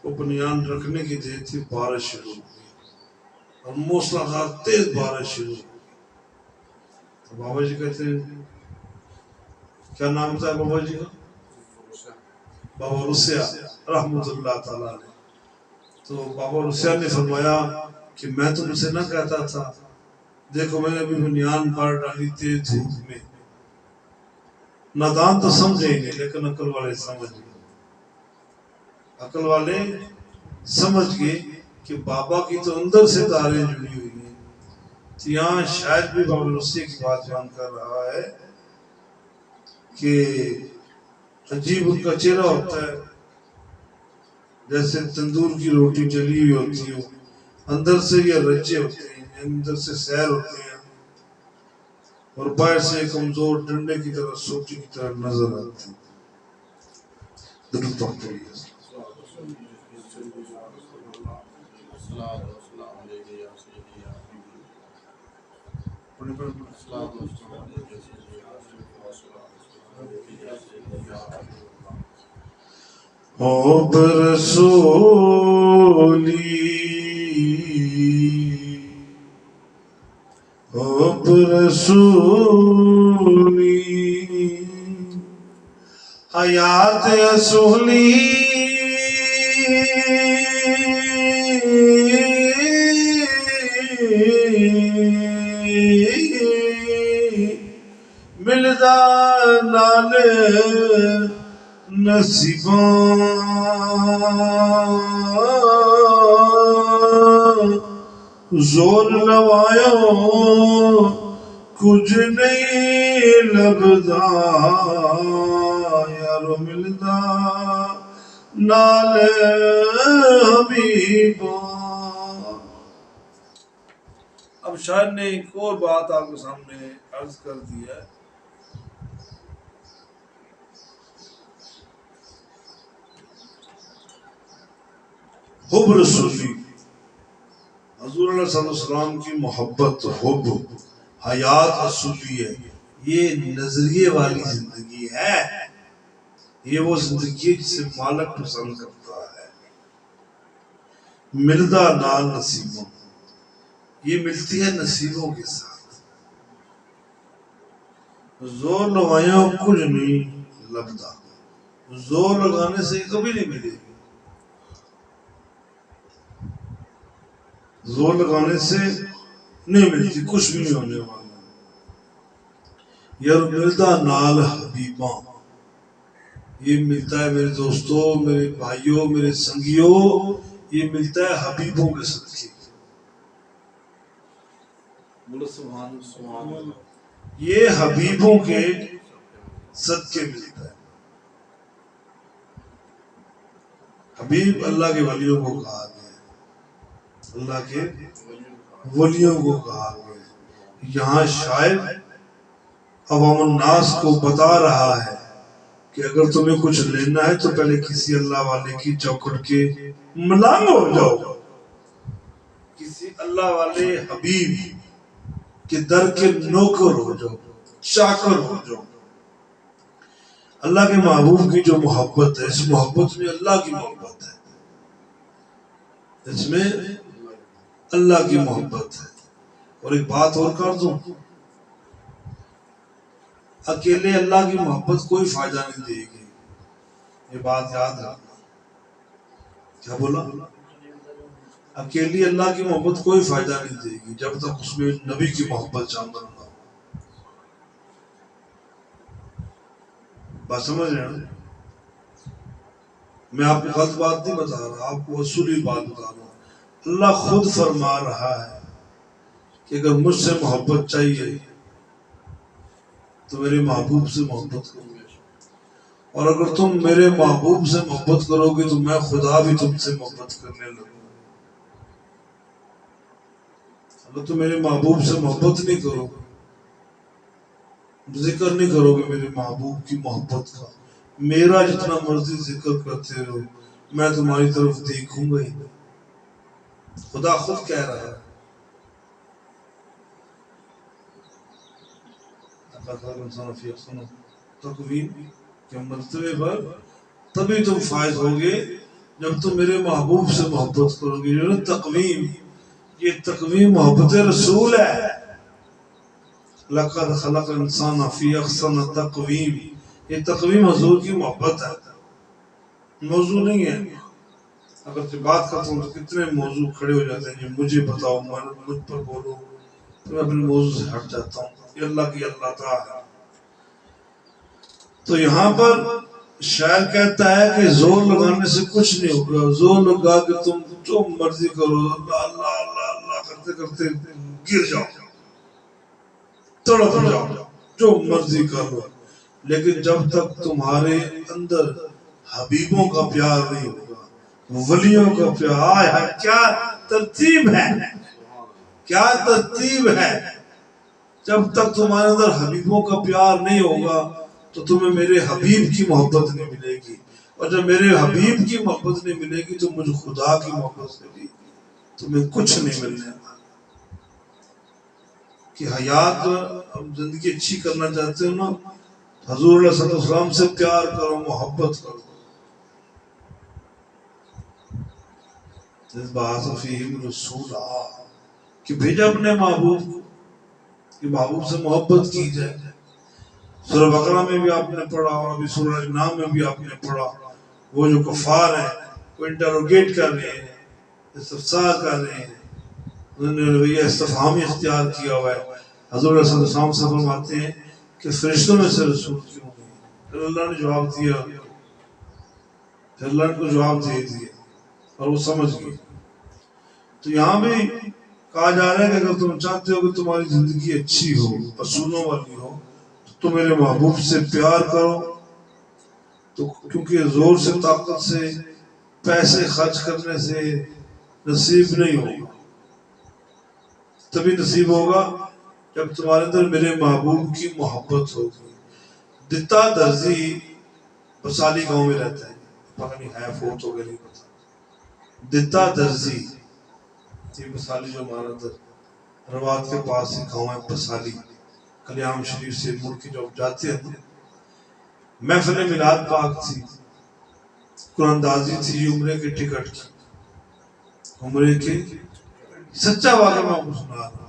[SPEAKER 1] وہ بنیان رکھنے کی دیر تھی، بارش شروع ہو گئی اور موسلادھار تیز بارش شروع ہو گئی۔ تو بابا جی کہتے ہیں کیا نام تھا بابا جی کا؟ بابا رسیہ رحمت اللہ تعالیٰ نے۔ تو بابا رسیہ نے فرمایا کہ میں تم سے نہ کہتا تھا، دیکھو میں نے ابھی بنیان پر ڈالی تیز دھوپ میں، نادان تو سمجھے ہی نہیں لیکن عقل والے سمجھ گئے، عقل والے سمجھ گئے کہ بابا کی تو اندر سے تاریں جڑی ہوئی ہیں۔ تو یہاں شاید بھی بابا رسیہ کی بات بیان کر رہا ہے کہ عجیب ان کا چہرہ ہوتا ہے، جیسے تندور کی روٹی جلی ہوئی ہوتی ہے، اندر سے یہ رچے ہوتے ہیں، اندر سے سیر ہوتے ہیں، اور باہر سے کمزور ڈنڈے کی طرح سوٹی کی طرح نظر آتے ہیں۔ درود پڑھتے ہیں۔ حب رسولی حب رسولی حیات اصولی ملدا نال نصیباں زور لوایو کچھ نہیں لبدا یارو ملدا نال حبیباں. اب شاعر نے ایک اور بات آپ کے سامنے عرض کر دی ہے. حب رسولی، حضور علیہ الصلوۃ والسلام کی محبت، حب، حیات رسولی ہے. یہ نظریے والی زندگی ہے. یہ وہ زندگی ہے جسے مالک پسند کرتا ہے. ملدا نال نصیبوں، یہ ملتی ہے نصیبوں کے ساتھ. زور لگایا کچھ نہیں لگتا. زور لگانے سے کبھی نہیں ملے گی. زور لگانے سے نہیں ملتی، کچھ بھی نہیں ہونے والا. یار ملدا نال حبیباں، یہ ملتا ہے میرے دوستوں، میرے بھائیوں، میرے سنگیوں، یہ ملتا ہے حبیبوں کے صدقے. بولو سبحان اللہ. یہ حبیبوں کے صدقے ملتا ہے. حبیب اللہ کے ولیوں کو کہا گیا ہے، اللہ کے ولیوں کو کہا گیا ہے. یہاں شاعر عوام الناس کو بتا رہا ہے کہ اگر تمہیں کچھ لینا ہے تو پہلے کسی اللہ والے کی چوکھٹ کے ملانگ ہو جاؤ، کسی اللہ والے حبیب کے در کے نوکر ہو جاؤ، چاکر ہو جاؤ. اللہ کے محبوب کی جو محبت ہے، اس محبت میں اللہ کی محبت ہے، اس میں اللہ کی محبت ہے. اور ایک بات اور کر دوں، اکیلے اللہ کی محبت کوئی فائدہ نہیں دے گی. یہ بات یاد رکھنا. کیا بولا؟ اکیلی اللہ کی محبت کوئی فائدہ نہیں دے گی جب تک اس میں نبی کی محبت شامل نہ ہو. بات سمجھ رہے ہیں؟ میں آپ کو غلط بات نہیں بتا رہا، آپ کو اصولی بات بتا رہا ہوں. اللہ خود فرما رہا ہے کہ اگر مجھ سے محبت چاہیے تو میرے محبوب سے محبت کرو گے، اور اگر تم میرے محبوب سے محبت کرو گے تو میں خدا بھی تم سے محبت کرنے لگوں. اگر تم میرے محبوب سے محبت نہیں کرو گے، ذکر نہیں کرو گے میرے محبوب کی محبت کا، میرا جتنا مرضی ذکر کرتے رہو، میں تمہاری طرف دیکھوں گا ہی نہیں. خدا خود کہہ رہا ہے. تقویم کے مرتبے پر تبھی تم فائز ہوگے جب تم میرے محبوب سے محبت کرو گے. تقویم، یہ تقویم محبت رسول ہے. لقد خلق الانسان فی احسن تقویم، یہ تقویم حضور کی محبت ہے، موضوع نہیں ہے. اگر بات کرتا ہوں تو کتنے موضوع کھڑے ہو جاتے ہیں، مجھے بتاؤ، مجھ پر بولو، تو میں اپنے موضوع سے ہٹ جاتا ہوں. یہ اللہ کی اللہ تعالی ہے. تو یہاں پر شاعر کہتا ہے کہ زور لگانے سے کچھ نہیں ہوگا. زور لگا کہ تم جو مرضی کرو، اللہ اللہ اللہ اللہ کرتے کرتے گر جاؤ، تڑپ جاؤ، جو مرضی کر لو، لیکن جب تک تمہارے اندر حبیبوں کا پیار نہیں ہوگا، ولیوں کا پیار ہے. کیا ترتیب ہے، کیا ترتیب ہے. جب تک تمہارے اندر حبیبوں کا پیار نہیں ہوگا تو تمہیں میرے حبیب کی محبت نہیں ملے گی، اور جب میرے حبیب کی محبت نہیں ملے گی تو مجھے خدا کی محبت سے بھی تمہیں کچھ نہیں ملنے والا. کہ حیات زندگی اچھی کرنا چاہتے ہو نا، حضور علیہ السلام سے پیار کرو، محبت کرو. رسول کہ بھیجا اپنے محبوب کو کہ محبوب سے محبت کی جائے. سورہ بقرہ میں بھی آپ نے پڑھا اور ابھی سورہ انعام میں بھی آپ نے پڑھا. وہ جو کفار ہیں وہ انٹروگیٹ کر رہے ہیں، استفسار کر رہے ہیں انہوں نے رویہ استفہامی اختیار کیا ہوا ہے. حضور صلی اللہ علیہ وسلم فرماتے ہیں کہ فرشتوں میں سے رسول کیوں نہیں؟ پھر اللہ نے جواب دیا، پھر اللہ نے کو جواب دے دیا اور وہ سمجھ گئی. تو یہاں بھی کہا جا رہا ہے کہ اگر تم چاہتے ہو کہ تمہاری زندگی اچھی ہو، اصولوں والی ہو، تو تم میرے محبوب سے پیار کرو. تو کیونکہ زور سے، طاقت سے، پیسے خرچ کرنے سے نصیب نہیں ہوگا. تبھی نصیب ہوگا جب تمہارے اندر میرے محبوب کی محبت ہوگی. دتا درزی بسالی گاؤں میں رہتا ہے، پتہ نہیں ہے فوت ہو گیا نہیں پتا. دتا درزی یہ بسالی جو ہمارا اندر روات کے پاس ایک گاؤں ہے بسالی، کلیام شریف سے مڑ کے جو جاتے ہیں. محفل میلاد پاک تھی، قرآن اندازی تھی، عمرے کے ٹکٹ کی، عمرے کے سچا واقعہ میں آپ کو سنا رہا ہوں.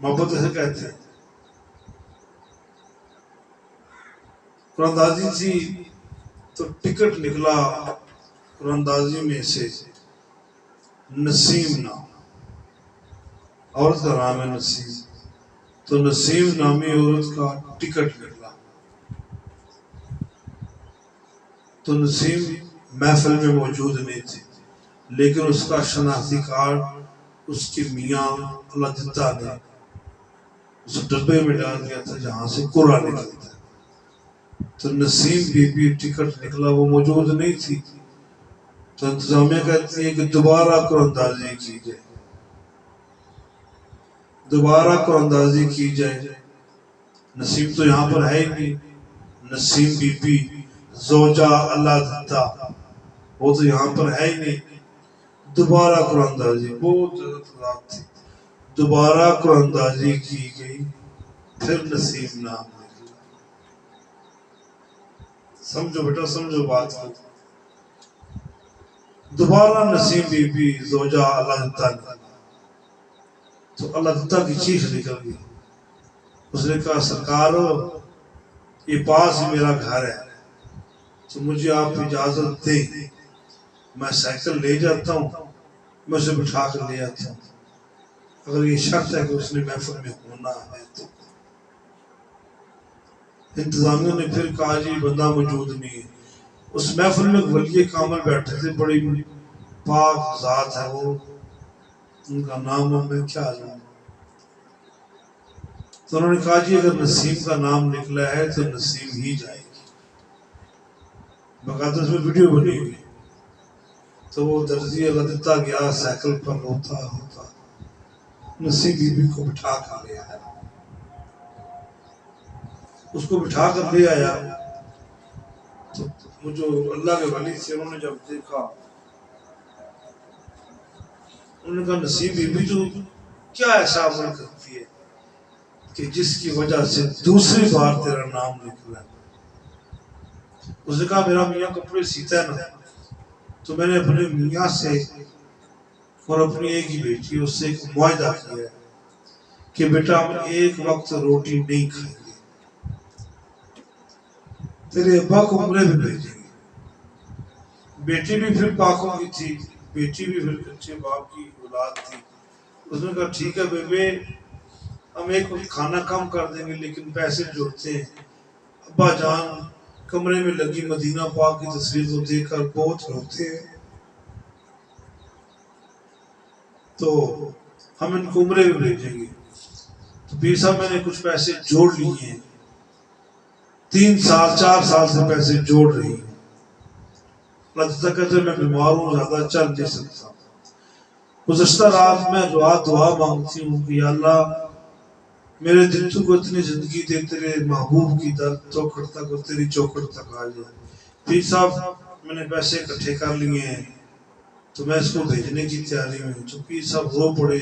[SPEAKER 1] محبت اسے کہتے ہیں. قرآن اندازی تھی تو ٹکٹ نکلا قرآن اندازی میں سے نسیم نام، عورت کا نام ہے نسیم. تو نسیم نامی عورت کا ٹکٹ نکلا. تو نسیم محفل میں موجود نہیں تھی، لیکن اس کا شناختی کارڈ اس کے میاں اللہ دتا نے اس ڈبے میں ڈال دیا تھا جہاں سے قرآن نکلتا ہے. تو نسیم بی بی ٹکٹ نکلا، وہ موجود نہیں تھی. تو انتظامیہ کہتی ہے کہ دوبارہ قرآن اندازی کی جائے، دوبارہ قرآن اندازی کی جائے. نسیم تو یہاں پر ہے ہی نہیں. نسیم بی بی زوجہ اللہ دتا وہ تو یہاں پر ہے ہی نہیں. دوبارہ قرآن اندازی، بہت زیادہ تھی. دوبارہ قرآن اندازی کی گئی، پھر نسیم نام نکلا. سمجھو بیٹا، سمجھو بات کو. دوبارہ نسیم بی بی زوجہ اللہ دتا نکلا. تو اللہ دتا کی چیخ نکل گئی. اس نے کہا سرکار یہ پاس ہی میرا گھر ہے، تو مجھے آپ اجازت دیں، میں سائیکل لے جاتا ہوں، میں اسے بٹھا کر لے آتا ہوں. اگر یہ شرط ہے کہ اس نے محفل میں ہونا ہے تو. انتظامیہ نے پھر کہا جی بندہ موجود نہیں ہے. اس محفل میں ولی کامل بیٹھے تھے، بڑی پاک ذات ہے وہ، ان کا نام میں کیا جانوں. تو انہوں نے کہا جی اگر نسیم کا نام نکلا ہے تو نسیم ہی جائے گی. باقاعدہ اس میں ویڈیو بنی ہوئی. تو وہ درزی اللہ دتا گیا سائیکل پر ہوتا ہوتا نسیم بی بی کو بٹھا کر لے آیا. اس کو بٹھا کر لے آیا تو وہ جو اللہ کے ولی تھے انہوں نے جب دیکھا، انہوں نے کہا نسیم بی بی تو کیا ایسا عمل کرتی ہے کہ جس کی وجہ سے دوسری بار تیرا نام نکلا. اس نے کہا میرا میاں کپڑے سیتا ہے نا، تو میں نے اپنے میاں سے اور اپنی ایک ہی بیٹی اس سے ایک معاہدہ کیا ہے کہ بیٹا ہم ایک وقت روٹی نہیں کھائیں گے، تیرے ابا کو عمرے بھی بھیجیں گے. بیٹی بھی پھر پاکوں کی تھی، بیٹی بھی پھر اچھے باپ کی اولاد تھی. اس نے کہا ٹھیک ہے بیبے، ہم ایک وقت کھانا کم کر دیں گے لیکن پیسے جوڑتے ہیں. ابا جان کمرے میں لگی مدینہ پاک کی تصویر کو دیکھ کر بہت روتے ہیں، تو ہم ان کو عمرے میں بھیجیں گے. تو پیر صاحب میں نے کچھ پیسے جوڑ لیے ہیں، 3 سال 4 سال سے پیسے جوڑ رہی ہیں. اللہ کہتے میں بیمار ہوں، زیادہ چل نہیں سکتا. گزشتہ رات میں دعا مانگتی ہوں کہ یا اللہ میرے دل کو اتنی زندگی دے تیرے محبوب کی در چوکھٹ تک اور تیری چوکھٹ تک آ جائے. پیر صاحب میں نے پیسے اکٹھے کر لیے ہیں تو میں اس کو بھیجنے کی تیاری میں ہوں. تو پیر صاحب رو پڑے.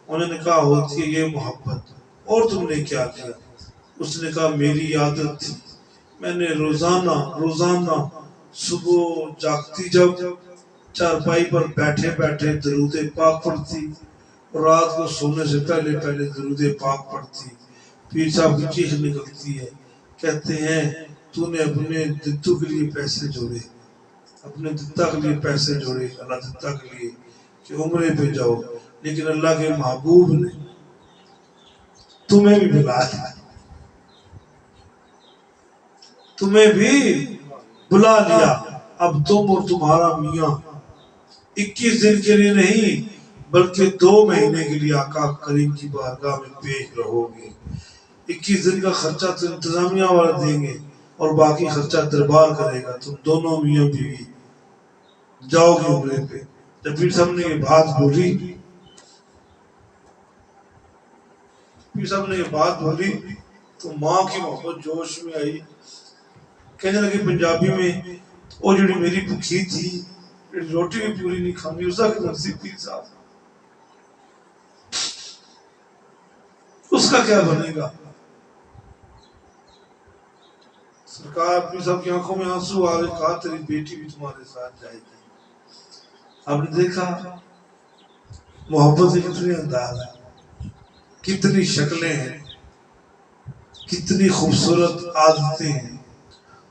[SPEAKER 1] انہوں نے کہا ہوتی ہے یہ محبت، اور تم نے کیا کیا؟ اس نے کہا میری عادت تھی، میں نے روزانہ صبح جاگتی جب چارپائی پر بیٹھے بیٹھے درود پاک پڑھتی اور رات کو سونے سے پہلے درود پاک پڑھتی. پیر صاحب کی چیخ نکلتی ہے، کہتے ہیں تو نے اپنے دتو کے لیے پیسے جوڑے، اپنے دتا کے لیے پیسے جوڑے اللہ دتا کے لیے کہ عمرے پہ جاؤ. لیکن اللہ کے محبوب نے تمہیں بھی بلا لیا، تمہیں بھی بلا لیا۔ اب تم اور تمہارا میاں 21 دن کے لیے نہیں بلکہ 2 مہینے کے لیے آقا کریم کی بارگاہ میں پیش رہو گے۔ 21 دن کا خرچہ تو انتظامیہ والا دیں گے اور باقی خرچہ دربار کرے گا۔ تم دونوں میاں بیوی جاؤ گے عمرے پہ۔ جب پیر صاحب نے یہ بات بولی، پیر صاحب نے یہ بات بولی تو ماں کی محبت جوش میں آئی، کہنے لگے پنجابی میں، وہ جڑی میری بھوکی تھی روٹی بھی پوری نہیں کھانی، اس کا نصیب پیر صاحب، اس کا کیا بنے گا؟ سرکار پیر صاحب کی آنکھوں میں آنسو آ گئے، کہا تیری بیٹی بھی تمہارے ساتھ جائے گی۔ آپ نے دیکھا محبت کے کتنے انداز ہیں، کتنی شکلیں ہیں، کتنی خوبصورت عادتیں ہیں۔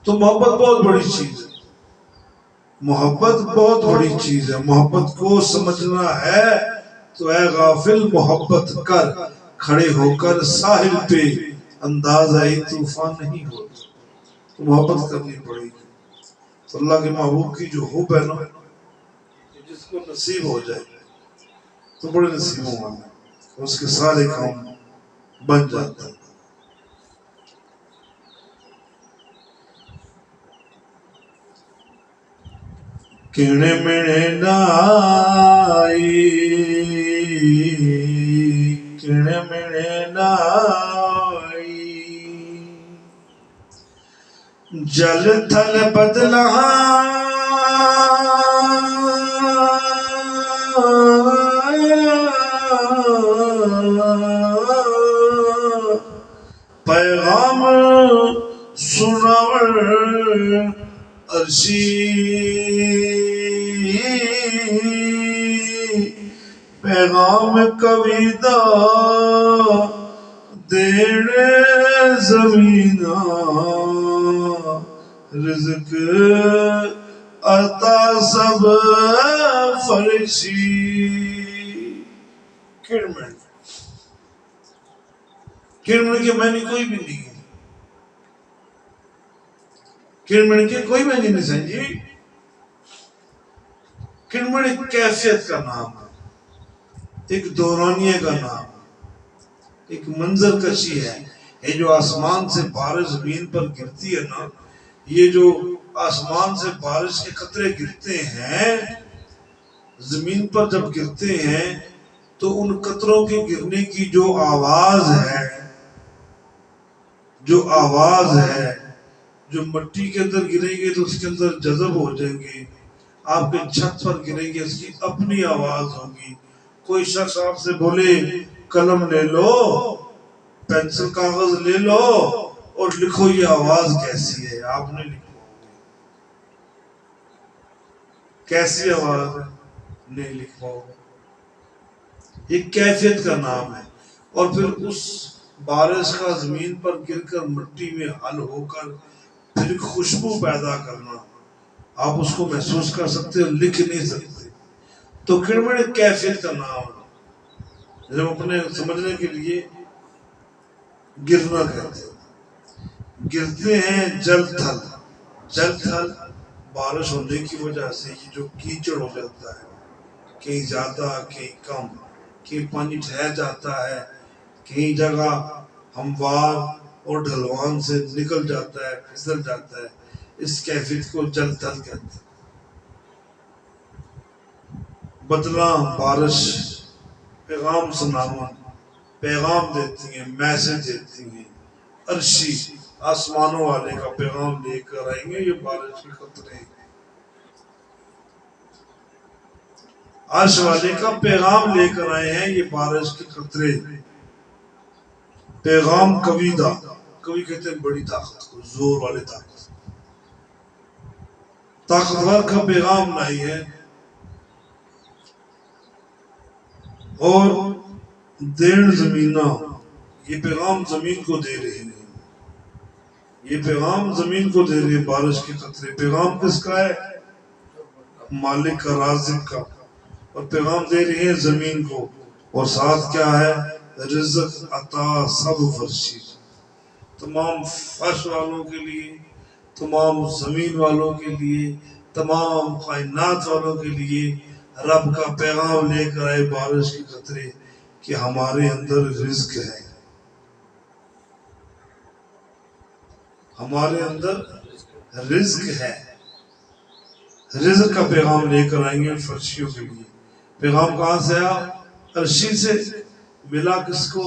[SPEAKER 1] تو محبت بہت بڑی چیز ہے، محبت بہت بڑی چیز ہے۔ محبت کو سمجھنا ہے تو اے غافل محبت کر، کھڑے ہو کر ساحل پہ انداز آئی طوفان نہیں ہوتا۔ تو محبت کرنی پڑے گی۔ تو اللہ کے محبوب کی جو حب ہے نا، جس کو نصیب ہو جائے تو بڑے نصیبوں والا ہے، اس کے سارے کام بن جاتے ہیں۔ کیڑے میڑے نائی، کیڑے میڑے نائی، جل تھل بدلا پیغام سناور عرشی، پیغام کویدہ دیڑے زمینہ، رزق عطا سب فرشی۔ کڑمن کڑمن کے معنی کوئی بھی نہیں ہے، کڑمن کے کوئی معنی نہیں سمجھی۔ کڑمن ایک کیفیت کا نام ہے، ایک دورانیے کا نام ہے، ایک منظر کشی ہے۔ یہ جو آسمان سے بارش زمین پر گرتی ہے نا، یہ جو آسمان سے بارش کے قطرے گرتے ہیں زمین پر، جب گرتے ہیں تو ان قطروں کے گرنے کی جو آواز ہے، جو آواز ہے، جو مٹی کے اندر گریں گے تو اس کے اندر جذب ہو جائیں گے، آپ کے چھت پر گریں گے اس کی اپنی آواز ہوگی۔ کوئی شخص آپ سے بولے قلم لے لو، پینسل کاغذ لے لو اور لکھو، یہ آواز کیسی ہے؟ آپ نے لکھو کیسی آواز ہے؟ نہیں لکھ پاؤ گے۔ یہ کیفیت کا نام ہے۔ اور پھر اس بارش کا زمین پر گر کر مٹی میں حل ہو کر پھر ایک خوشبو پیدا کرنا، آپ اس کو محسوس کر سکتے ہو، لکھ نہیں سکتے۔ تو کڑمن ایک کیفیت کا نام ہے، جب اپنے سمجھنے کے لیے گرنا کہتے ہیں۔ گرتے ہیں جل تھل، جل تھل بارش ہونے کی وجہ سے یہ جو کیچڑ ہو جاتا ہے، کہیں زیادہ کہیں کم، کہیں پانی ٹھہر جاتا ہے، کہیں جگہ ہموار اور ڈھلوان سے نکل جاتا ہے، پھسل جاتا ہے، اس کیفیت کو جل تھل کہتے ہیں۔ بدلاں بارش پیغام سناون، پیغام دیتی ہیں، میسج دیتی ہیں۔ عرشی آسمانوں والے کا پیغام لے کر آئیں گے، یہ بارش کے قطرے، عرش والے کا پیغام لے کر آئے ہیں، یہ بارش کے قطرے۔ پیغام کویدہ، کوی کہتے ہیں بڑی طاقت کو، زور والے طاقت، طاقتور کا پیغام لائی ہے۔ اور دین زمینہ، یہ پیغام زمین کو دے رہے ہیں، یہ پیغام زمین کو دے رہے ہیں بارش کے قطرے۔ پیغام کس کا ہے؟ مالک کا، رازق کا، اور پیغام دے رہے ہیں زمین کو۔ اور ساتھ کیا ہے؟ رزق عطا سب فرشی، تمام فرش والوں کے لیے، تمام زمین والوں کے لیے، تمام کائنات والوں کے لیے رب کا پیغام لے کر آئے بارش کے قطرے کہ ہمارے اندر رزق ہے، ہمارے اندر رزق ہے۔ رزق کا پیغام لے کر آئیں گے فرشیوں کے لیے۔ پیغام کہاں سے آیا؟ عرشی سے ملا، کس کو؟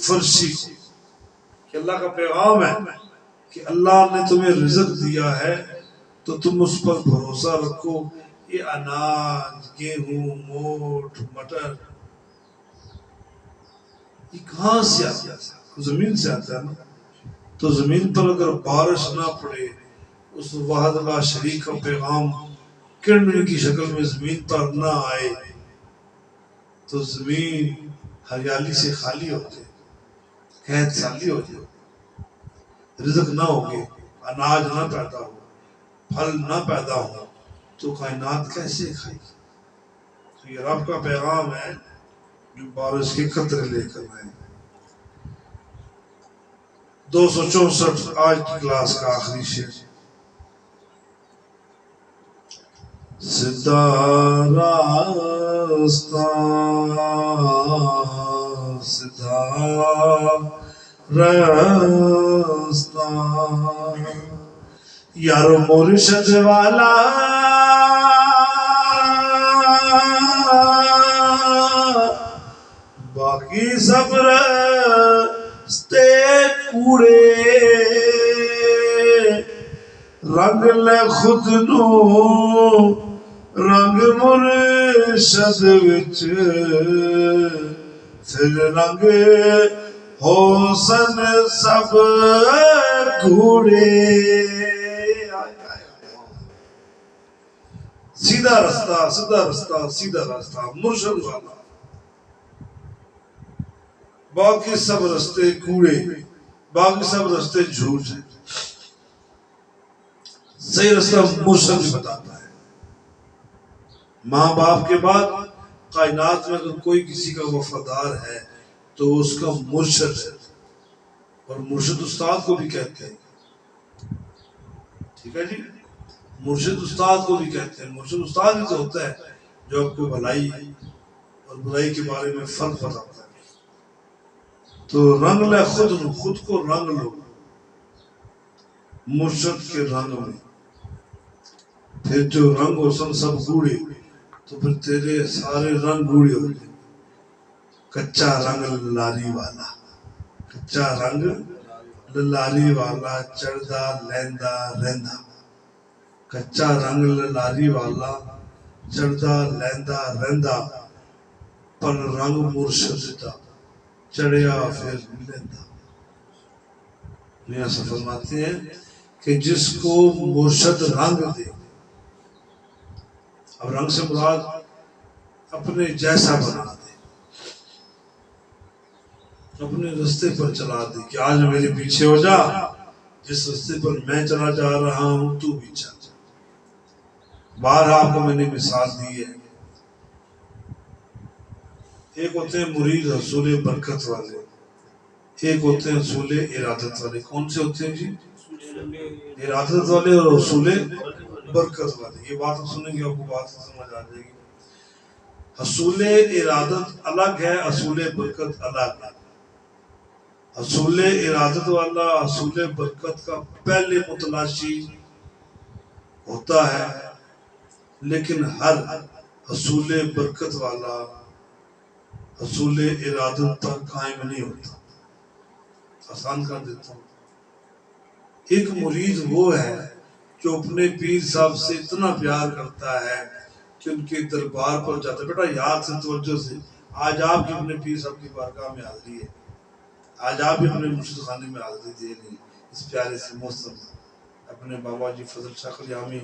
[SPEAKER 1] فرشی کو، کہ اللہ کا پیغام ہے کہ اللہ نے تمہیں رزق دیا ہے تو تم اس پر بھروسہ رکھو۔ یہ اناج، گیہوں، موٹ، مٹر، یہ کہاں سے آتا ہے؟ زمین سے آتا ہے نا۔ تو زمین پر اگر بارش نہ پڑے، اس وحدت لا شریک کا پیغام کرن کی شکل میں زمین پر نہ آئے تو زمین ہریالی سے خالی ہو جائے، قحط سالی ہو جائے، رزق نہ ہوگے، اناج نہ پیدا ہو، پھل نہ پیدا ہو تو کائنات کیسے کھائے گی؟ تو یہ رب کا پیغام ہے جو بارش کے قطرے لے کر آئے۔ 264 آج کی کلاس کا آخری شعر۔ سدھا راستہ، سدھا راستہ، یار مرشد والا باقی سب رستے کوڑے، رنگ لے خود نو رنگ مرشد وچ، پھر رنگ حسن سب کوڑے۔ سیدھا رستہ، سیدھا رستہ، سیدھا راستہ، مرشد والا، باقی سب رستے کوڑے، باقی سب رستے جھوٹ ہیں۔ صحیح رستہ مرشد بھی بتاتا ہے۔ ماں باپ کے بعد کائنات میں اگر کوئی کسی کا وفادار ہے تو اس کا مرشد ہے، اور مرشد استاد کو بھی کہتے ہیں، ٹھیک ہے جی، مرشد استاد کو بھی کہتے ہیں۔ مرشد استاد بھی تو ہوتا ہے جو آپ کو بھلائی اور برائی کے بارے میں فرق بتاتا ہے۔ تو رنگ لے خود نو، خود کو رنگ لو مرشد کے رنگ میں، پھر جو رنگ ہو سن سب گوڑے، تو پھر تیرے سارے رنگ گوڑے ہو گئے۔ کچا رنگ لاری والا، کچا رنگ لاری والا، چڑھدا لیندا رہندا، کچا رنگ لاری والا، چڑھدا لیندا رہندا، پر رنگ مرشد دا چڑھیا پھر لیندا۔ میاں صاحب فرماتے ہیں کہ جس کو مرشد رنگ دے، اب رنگ سے مراد اپنے جیسا بنا دے، اپنے رستے پر چلا دے کہ آج میرے پیچھے ہو جا، جس رستے پر میں چلا جا رہا ہوں تو بھی چل جا۔ بار آپ کو میں نے مثال دی ہے، ایک ہوتے ہیں مرید حصول برکت والے، ایک ہوتے ہیں حصول ارادت والے۔ کون سے ہوتے ہیں جی؟ ارادت والے اور حصول برکت والے۔ یہ بات سنیں گے آپ کو بات سمجھ آ جائے گی۔ حصول ارادت الگ ہے، حصول برکت الگ ہے۔ حصول ارادت والا حصول برکت کا پہلے متلاشی ہوتا ہے، لیکن ہر حصول برکت والا حصول ارادت پر قائم نہیں ہوتا۔ آسان کر دیتا ہوں، ایک مرید وہ ہے جو اپنے پیر صاحب سے اتنا پیار کرتا ہے کہ ان کے دربار پر جاتا ہے۔ بیٹا یاد سے، توجہ سے، آج آپ کی اپنے پیر صاحب کی بارگاہ میں حاضری ہے، آج آپ بھی اپنے مرشد خانے میں حاضری دے رہے ہیں اس پیارے سے موسم میں۔ اپنے بابا جی فضل شاہ قلیامی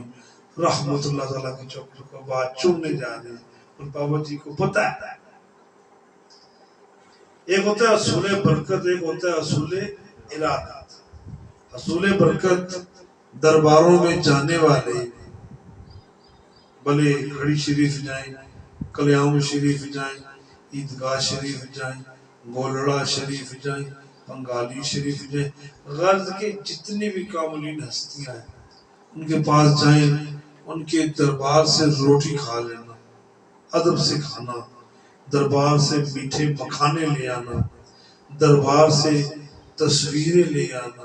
[SPEAKER 1] رحمت اللہ تعالیٰ کی چوکھٹ کو بات چومنے جا رہے ہیں، اور بابا جی کو پتہ ہے ایک ہوتا ہے حصول برکت، ایک ہوتا ہے حصول ارادت۔ حصول برکت درباروں میں جانے والے، بھلے کھڑی شریف جائیں، کلیام شریف جائیں، عیدگاہ شریف جائیں، گولڑا شریف جائیں، پنگالی شریف جائیں، غرض کے جتنی بھی کاملین ہستیاں ہیں ان کے پاس جائیں، ان کے دربار سے روٹی کھا لینا، ادب سے کھانا، دربار سے میٹھے مکھانے لے آنا، دربار سے تصویریں لے آنا،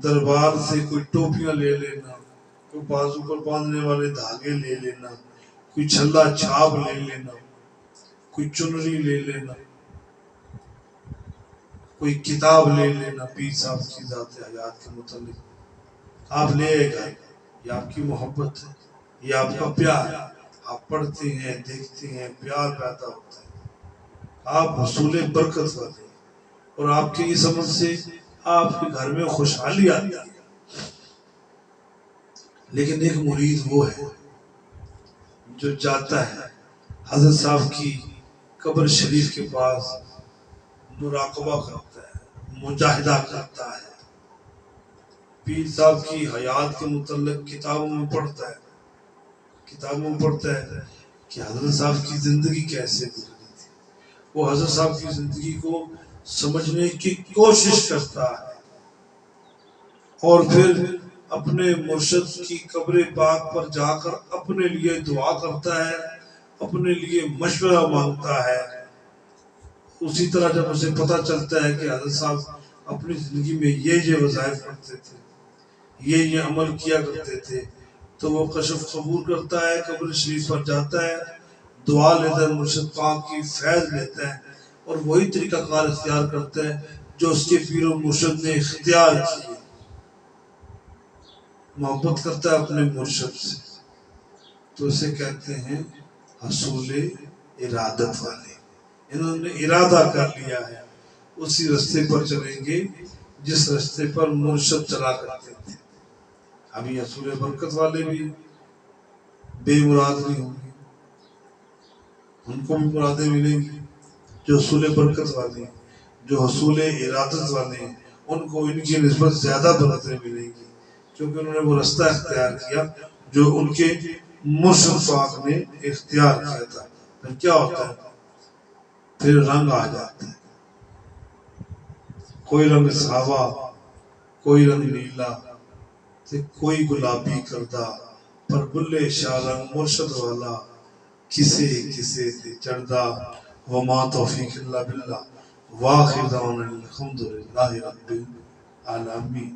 [SPEAKER 1] دربار سے کوئی ٹوپیاں لے لینا، کوئی بازو پر باندھنے والے دھاگے لے لینا، کوئی چھلا چھاپ لے لینا، کوئی چنری لے لینا، کوئی کتاب لے لینا پیر صاحب کی ذات حیات کے متعلق آپ لے گئے، یہ آپ کی محبت ہے، یہ آپ کا پیار ہے، آپ پڑھتے ہیں دیکھتے ہیں پیار پیدا ہوتا ہے، آپ حصول برکت والے ہیں، اور آپ کے اس عمل سے آپ کے گھر میں خوشحالی آتی ہے۔ لیکن ایک مرید وہ ہے جو جاتا ہے حضرت صاحب کی قبر شریف کے پاس، مراقبہ کرتا ہے، مجاہدہ کرتا ہے، پیر صاحب کی حیات کے متعلق کتابوں میں پڑھتا ہے کہ حضرت صاحب کی زندگی کیسے گزری تھی، وہ حضرت صاحب کی زندگی کو سمجھنے کی کوشش کرتا ہے، اور پھر اپنے مرشد کی قبر پاک پر جا کر اپنے لیے دعا کرتا ہے، اپنے لیے مشورہ مانگتا ہے۔ اسی طرح جب اسے پتہ چلتا ہے کہ حضرت صاحب اپنی زندگی میں یہ وظائف کرتے تھے، یہ عمل کیا کرتے تھے، تو وہ کشف قبول کرتا ہے، قبر شریف پر جاتا ہے، دعا لیتا ہے، مرشد پاک کی فیض لیتا ہے، اور وہی طریقہ کار اختیار کرتا ہے جو اس کے پیر و مرشد نے اختیار کیے۔ محبت کرتا ہے اپنے مرشد سے، تو اسے کہتے ہیں حصول ارادت والے، انہوں نے ارادہ کر لیا ہے، اسی رستے پر چلیں گے جس رستے پر مرشد چلا کرتے تھے۔ ابھی حصول برکت والے بھی بے مراد نہیں ہوں گے، ان کو بھی مرادیں ملیں گی، جو حصول برکت والے ہیں، جو حصول ارادت والے ہیں، ان کو ان کی نسبت زیادہ برکتیں ملیں گی، کیونکہ انہوں نے وہ رستہ اختیار کیا جو ان کے مرشد پاک نے اختیار کیا تھا۔ پھر کیا ہوتا ہے؟ پھر رنگ آ جاتا ہے، کوئی رنگ ساوا، کوئی رنگ نیلا، کوئی گلابی کردہ، پر بلے شاہ رنگ مرشد والا، کسے کسے تے چڑھدا، وما توفیق الا باللہ، واخر دعوانا الحمدللہ رب العالمین۔